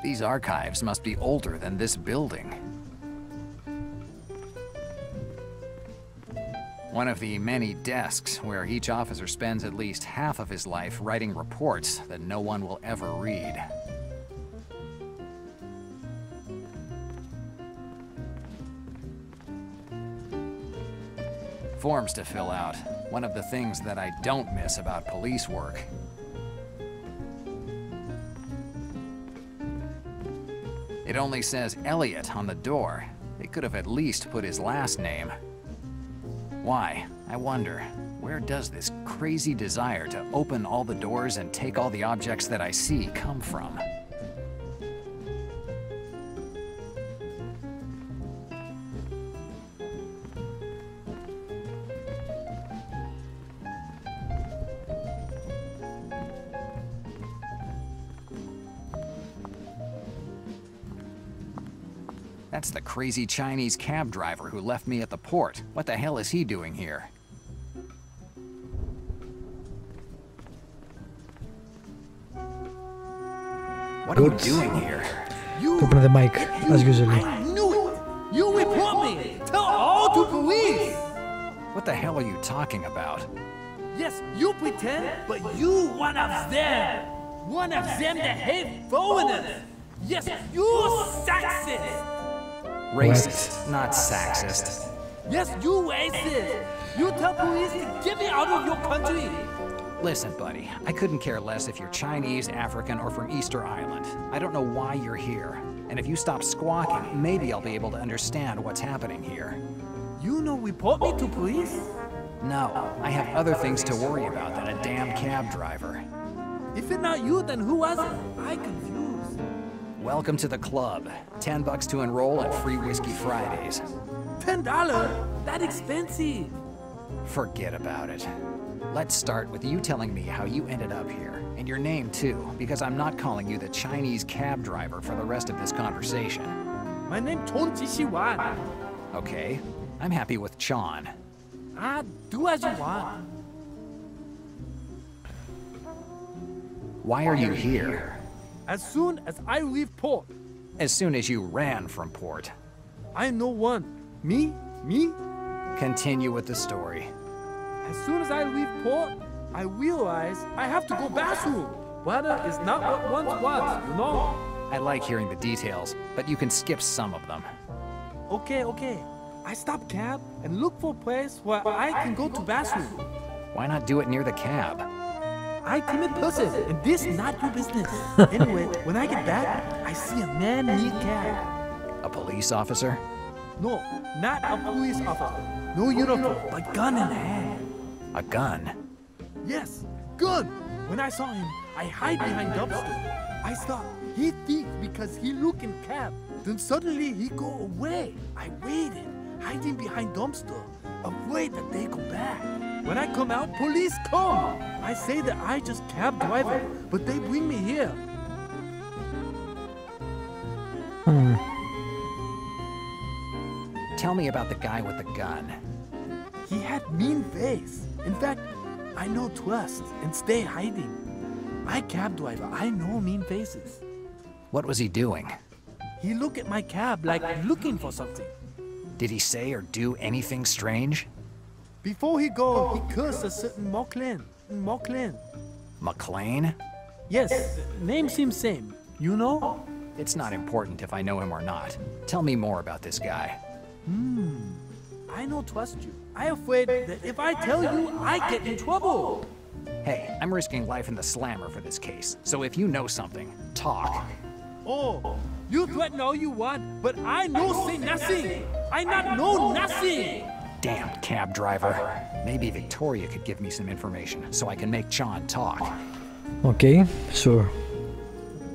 These archives must be older than this building. One of the many desks where each officer spends at least half of his life writing reports that no one will ever read. Forms to fill out. One of the things that I don't miss about police work. It only says Elliot on the door. They could have at least put his last name. Why? I wonder, where does this crazy desire to open all the doors and take all the objects that I see come from? That's the crazy Chinese cab driver who left me at the port. What the hell is he doing here? What are you doing here? Open the mic, as usually. I knew it! You report me! Tell all to police! What the hell are you talking about? Yes, you pretend, but you one of them! One of them that hate foreigners! Yes, you sexist! Racist, not sexist. Yes, you racist! You tell police to get me out of your country! Listen, buddy, I couldn't care less if you're Chinese, African, or from Easter Island. I don't know why you're here. And if you stop squawking, maybe I'll be able to understand what's happening here. You know report me to police? No, I have other things to worry about than a damn cab driver. If it's not you, then who was it? I confused. Welcome to the club. $10 to enroll and free Whiskey Fridays. $10? That expensive. Forget about it. Let's start with you telling me how you ended up here, and your name too, because I'm not calling you the Chinese cab driver for the rest of this conversation. My name Chon Jishiwan. Okay, I'm happy with Chan. Do as you want. Why are you here? As soon as I leave port. As soon as you ran from port. I know one. Me? Continue with the story. As soon as I leave port, I realize I have to go bathroom. Weather is not what once was, you know? I like hearing the details, but you can skip some of them. Okay. I stop cab and look for a place where I can go to bathroom. Why not do it near the cab? I timid person, and this not your business. Anyway, when I get back, I see a man near cab. A police officer? No, not a police officer. No uniform, but gun in hand. A gun? Yes, gun. When I saw him, I hide behind dumpster. I thought he thief because he look in cab. Then suddenly he go away. I waited, hiding behind dumpster, afraid that they come back. When I come out, police come. I say that I just cab driver, but they bring me here. Tell me about the guy with the gun. He had mean face. In fact, I no trust and stay hiding. I cab driver, I know mean faces. What was he doing? He look at my cab like looking for something. Did he say or do anything strange? Before he go, he cursed a certain McLean. McLean? Yes, name seems same. You know? It's not important if I know him or not. Tell me more about this guy. I no trust you. I afraid that if I tell you, I get in trouble. Hey, I'm risking life in the slammer for this case, so if you know something, talk. Oh, you threaten all you want, but I no say nothing. I not know nothing. Damn cab driver. Maybe Victoria could give me some information so I can make Chan talk. Okay, sure.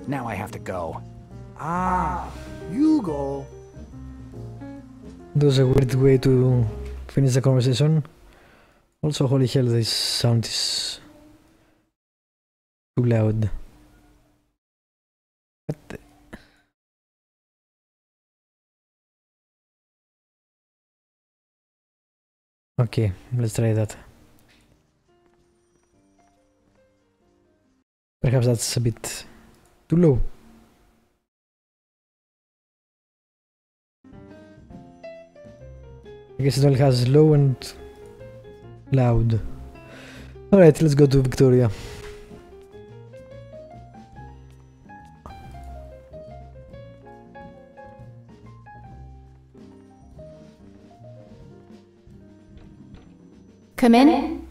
Now I have to go. You go. That was a weird way to finish the conversation. Also, holy hell, this sound is too loud. What the... Okay, let's try that. Perhaps that's a bit too low. I guess it only has low and loud. Alright, let's go to Victoria. Come in.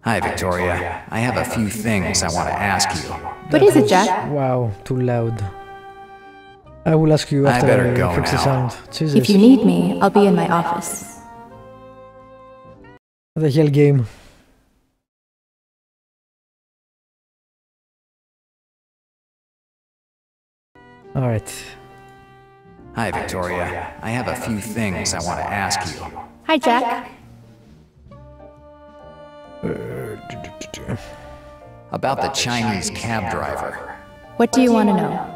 Hi, Victoria. I have a few things I want to ask you. What is it, Jack? Wow, too loud. I will ask you after better go fix the now. sound. Jesus. If you need me, I'll be in my office. What the hell game? Alright. Hi, Victoria. I have a few things I want to ask you. Hi, Jack. About the Chinese cab driver. What do you want to know?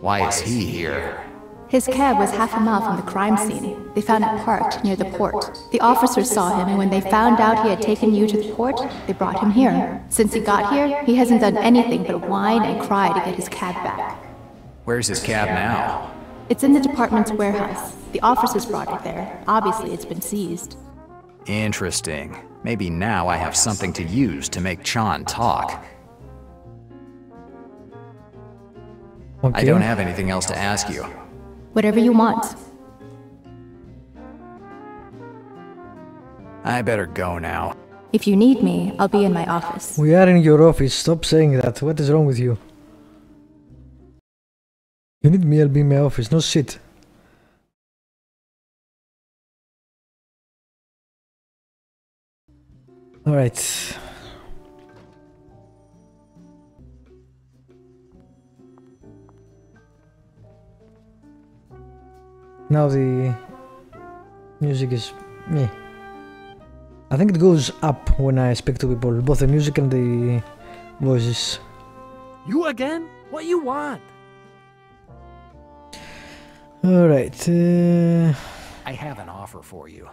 Why is he here? His cab was half a mile from the crime scene. They found it parked near the port. The officers saw him, and when they found out he had taken you to the port, they brought him here. Since he got here, he hasn't done anything but whine and cry to get his cab back. Where's his cab now? It's in the department's warehouse. The officers brought it there. Obviously, it's been seized. Interesting. Maybe now I have something to use to make Chan talk. Okay. I don't have anything else to ask you. Whatever you want. I better go now. If you need me, I'll be in my office. We are in your office. Stop saying that. What is wrong with you? You need me, I'll be in my office. No shit. Alright. Now the music is meh. I think it goes up when I speak to people, both the music and the voices. You again? What you want? Alright. I have an offer for you.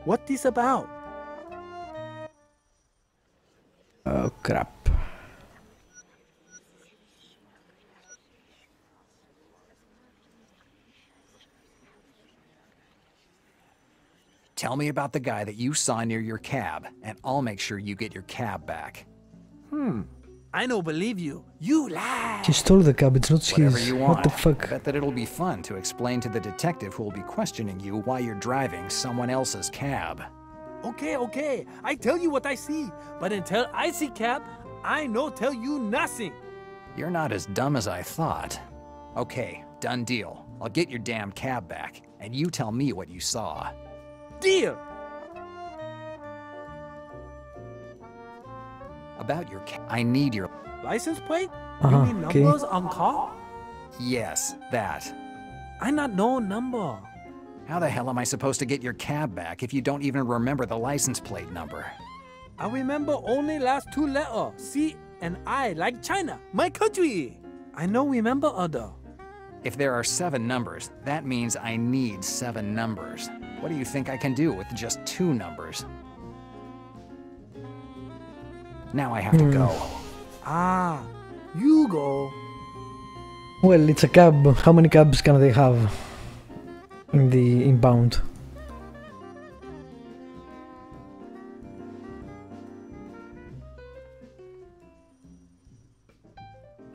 What this about? Oh crap. Tell me about the guy that you saw near your cab, and I'll make sure you get your cab back. I don't believe you. You lie. He stole the cab, it's not Whatever his. you want. What the fuck? Bet that it'll be fun to explain to the detective who will be questioning you why you're driving someone else's cab. Okay. I tell you what I see. But until I see cab, I no tell you nothing. You're not as dumb as I thought. Okay, done deal. I'll get your damn cab back, and you tell me what you saw. Deal. About your cab, I need your... License plate? Uh-huh, You mean okay. numbers on car? Yes, that. I not know number. How the hell am I supposed to get your cab back if you don't even remember the license plate number? I remember only last two letters, C and I, like China, my country. I no remember other. If there are 7 numbers, that means I need 7 numbers. What do you think I can do with just 2 numbers? Now I have to go. Ah, you go. Well, it's a cab. How many cabs can they have in the inbound?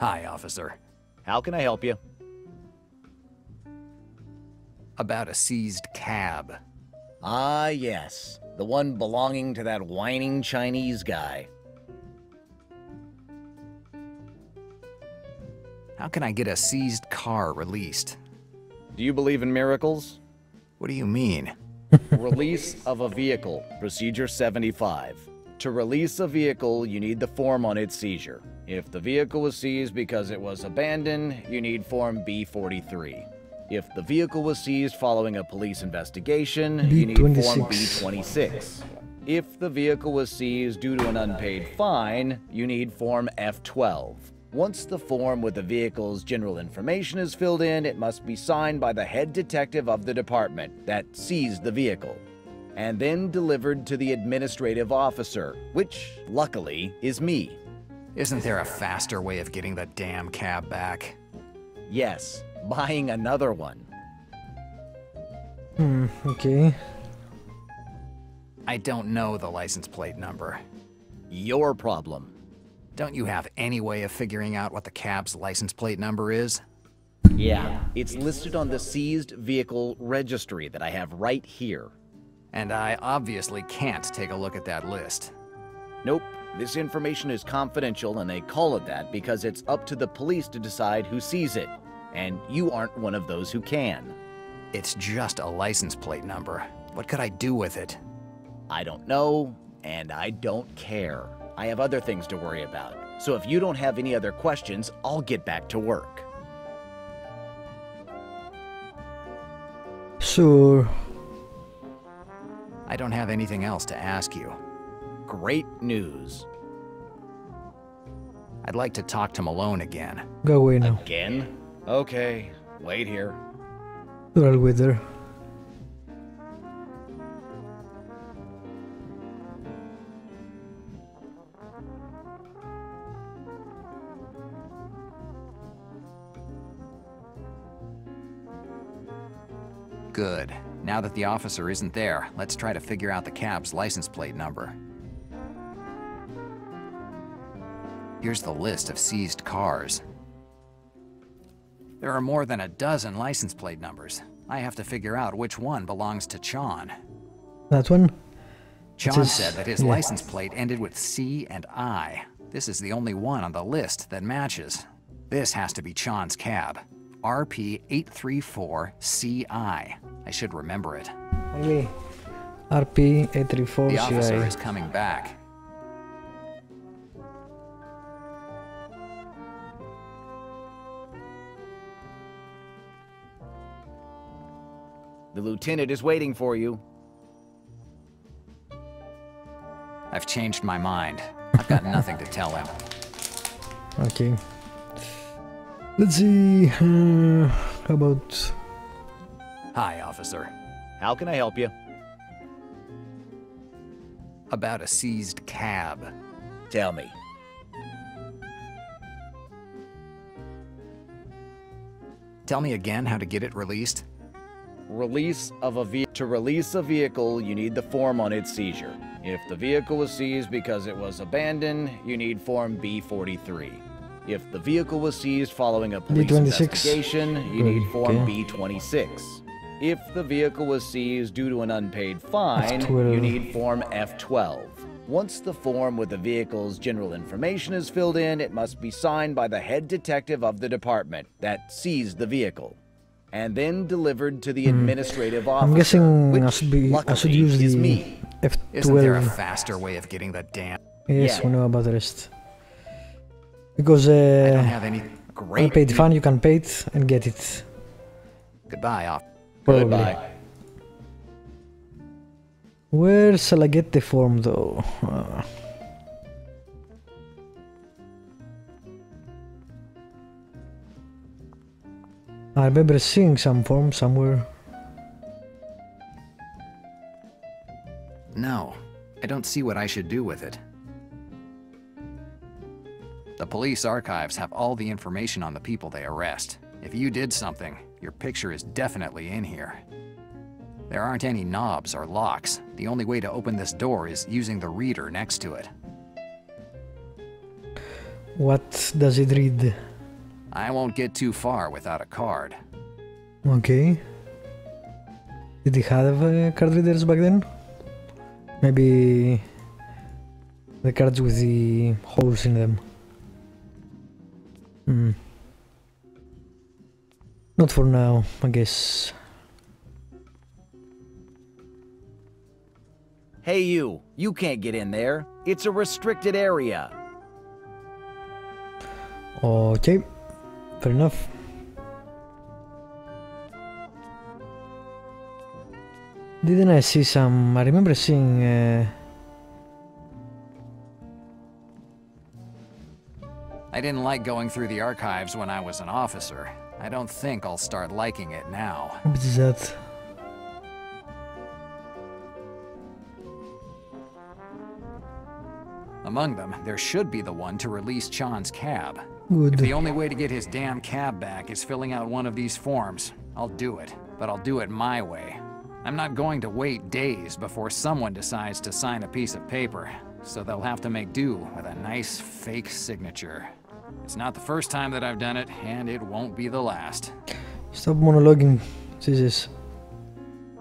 Hi, officer. How can I help you? About a seized cab. Ah, yes. The one belonging to that whining Chinese guy. How can I get a seized car released? Do you believe in miracles? What do you mean? Release of a vehicle, Procedure 75. To release a vehicle, you need the form on its seizure. If the vehicle was seized because it was abandoned, you need Form B43. If the vehicle was seized following a police investigation, you need Form B26. If the vehicle was seized due to an unpaid fine, you need Form F12. Once the form with the vehicle's general information is filled in, it must be signed by the head detective of the department that seized the vehicle, and then delivered to the administrative officer, which, luckily, is me. Isn't there a faster way of getting the damn cab back? Yes, buying another one. Okay. I don't know the license plate number. Your problem. Don't you have any way of figuring out what the cab's license plate number is? Yeah, it's listed on the seized vehicle registry that I have right here. And I obviously can't take a look at that list. Nope, this information is confidential and they call it that because it's up to the police to decide who sees it. And you aren't one of those who can. It's just a license plate number. What could I do with it? I don't know, and I don't care. I have other things to worry about. So if you don't have any other questions, I'll get back to work. Sure. I don't have anything else to ask you. Great news. I'd like to talk to Malone again. Go away now. Again? Okay, wait here. I'll wait there. Good. Now that the officer isn't there, let's try to figure out the cab's license plate number. Here's the list of seized cars. There are more than a dozen license plate numbers. I have to figure out which one belongs to Chon. That one? Chon said that his license plate ended with C and I. This is the only one on the list that matches. This has to be Chon's cab. RP834CI. I should remember it. Maybe RP834CI. The officer is coming back. The lieutenant is waiting for you. I've changed my mind. I've got nothing to tell him. Okay. Let's see. How about... Hi, officer. How can I help you? About a seized cab. Tell me. Tell me again how to get it released. To release a vehicle, you need the form on its seizure. If the vehicle was seized because it was abandoned, you need Form B43. If the vehicle was seized following a police B26. investigation, you need Form Okay. B26. If the vehicle was seized due to an unpaid fine, F12. you need Form F12. Once the form with the vehicle's general information is filled in, it must be signed by the head detective of the department that seized the vehicle, and then delivered to the administrative officer, I'm guessing which, I should luckily, use is the me. Isn't there a F12. faster way of getting the damn... Yes, Yeah. we know about the rest. Because I don't have any... Great. unpaid fine, you can pay it and get it. Goodbye, off. Probably. Goodbye. Where shall I get the form though? I remember seeing some form somewhere. No, I don't see what I should do with it. The police archives have all the information on the people they arrest. If you did something, your picture is definitely in here. There aren't any knobs or locks. The only way to open this door is using the reader next to it. What does it read? I won't get too far without a card. Okay. Did they have card readers back then? Maybe the cards with the holes in them. Not for now, I guess. Hey you can't get in there. It's a restricted area. Okay, fair enough. Didn't I see some... I remember seeing... I didn't like going through the archives when I was an officer. I don't think I'll start liking it now. What is that? Among them, there should be the one to release Chan's cab. Good. If the only way to get his damn cab back is filling out one of these forms, I'll do it. But I'll do it my way. I'm not going to wait days before someone decides to sign a piece of paper, so they'll have to make do with a nice fake signature. It's not the first time that I've done it, and it won't be the last. Stop monologuing, Jesus.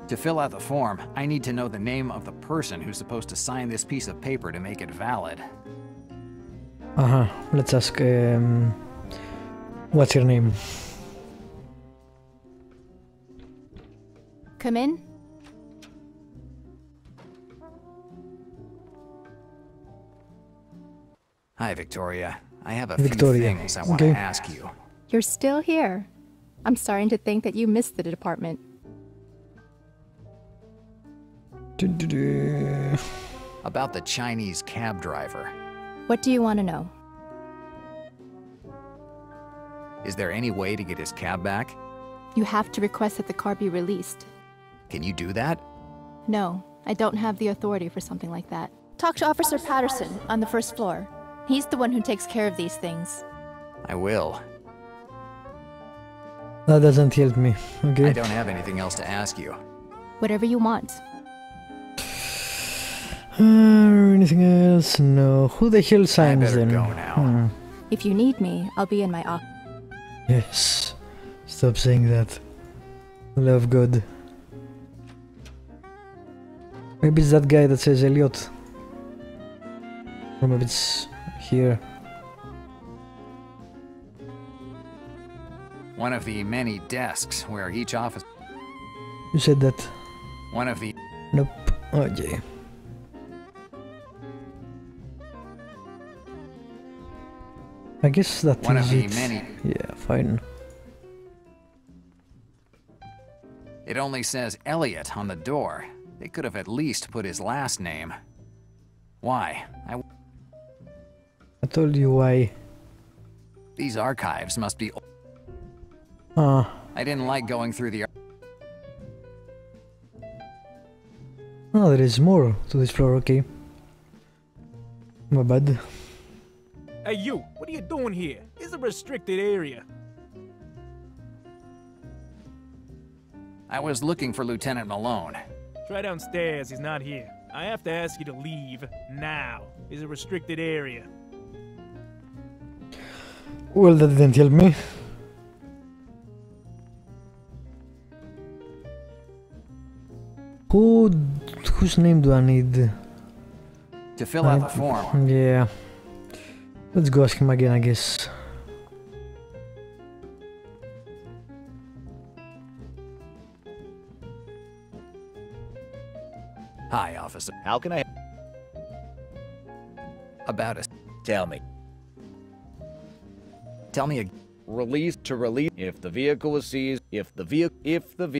To fill out the form, I need to know the name of the person who's supposed to sign this piece of paper to make it valid. Let's ask, what's your name? Come in. Hi, Victoria. I have a Victoria. few things I want to ask you. You're still here. I'm starting to think that you missed the department. About the Chinese cab driver. What do you want to know? Is there any way to get his cab back? You have to request that the car be released. Can you do that? No, I don't have the authority for something like that. Talk to Officer Patterson on the first floor. He's the one who takes care of these things. I will. That doesn't help me, okay? I don't have anything else to ask you. Whatever you want. Anything else? No. Who the hell I signs better them? go now. If you need me, I'll be in my office. Yes. Stop saying that. Love God. Maybe it's that guy that says Elliot. Or maybe it's here. One of the many desks where each office... You said that. One of the... Nope. Okay. I guess that One is of the it. many... Yeah, fine. It only says Elliot on the door. They could have at least put his last name. Why? I told you why. These archives must be... Ah, I didn't like going through the... oh, there is more to this floor, okay. My bad. Hey you, what are you doing here? It's a restricted area. I was looking for Lieutenant Malone. Try downstairs, he's not here. I have to ask you to leave now. It's a restricted area. Well, that didn't help me. Whose name do I need? To fill out the form. Yeah. Let's go ask him again, I guess. Hi, officer. How can I... About us. Tell me. Tell me Release to release if the vehicle was seized,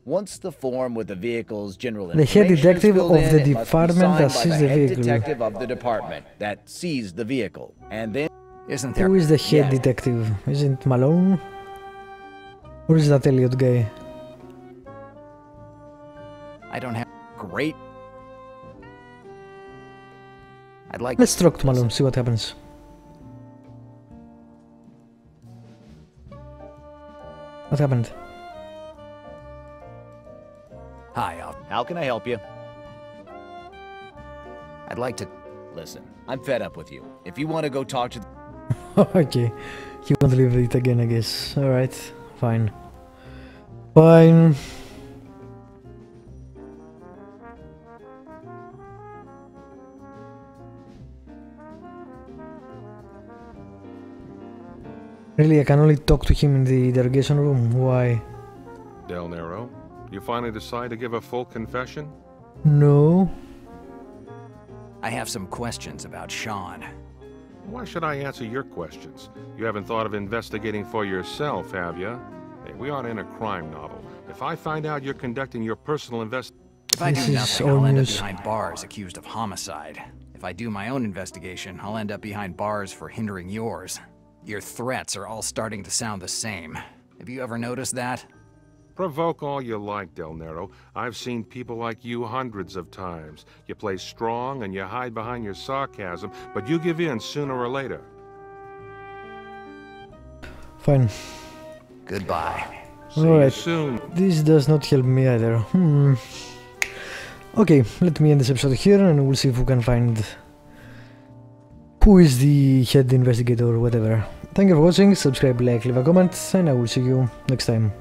once the form with the vehicle's general The head information is detective filled of in, the it must be department that signed by seized the head vehicle. detective of the department that seized the vehicle, and then Isn't there... Who is the head Yes. detective? Isn't Malone? Or is that Elliot guy? I don't have... great. I'd like... Let's talk to Malone, see what happens. What happened? Hi, How can I help you? I'd like to... Listen, I'm fed up with you. If you want to go talk to Okay, he won't leave it again, I guess. Alright, fine. Fine. Really, I can only talk to him in the interrogation room. Why? Del Nero, you finally decide to give a full confession? No. I have some questions about Sean. Why should I answer your questions? You haven't thought of investigating for yourself, have you? Hey, we aren't in a crime novel. If I find out you're conducting your personal If I This do is nothing, all I'll end up news. behind bars accused of homicide. If I do my own investigation, I'll end up behind bars for hindering yours. Your threats are all starting to sound the same. Have you ever noticed that? Provoke all you like, Del Nero. I've seen people like you hundreds of times. You play strong and you hide behind your sarcasm, but you give in sooner or later. Fine. Goodbye. See you soon. This does not help me either. Okay, let me end this episode here and we'll see if we can find who is the head investigator or whatever. Thank you for watching, subscribe, like, leave a comment, and I will see you next time.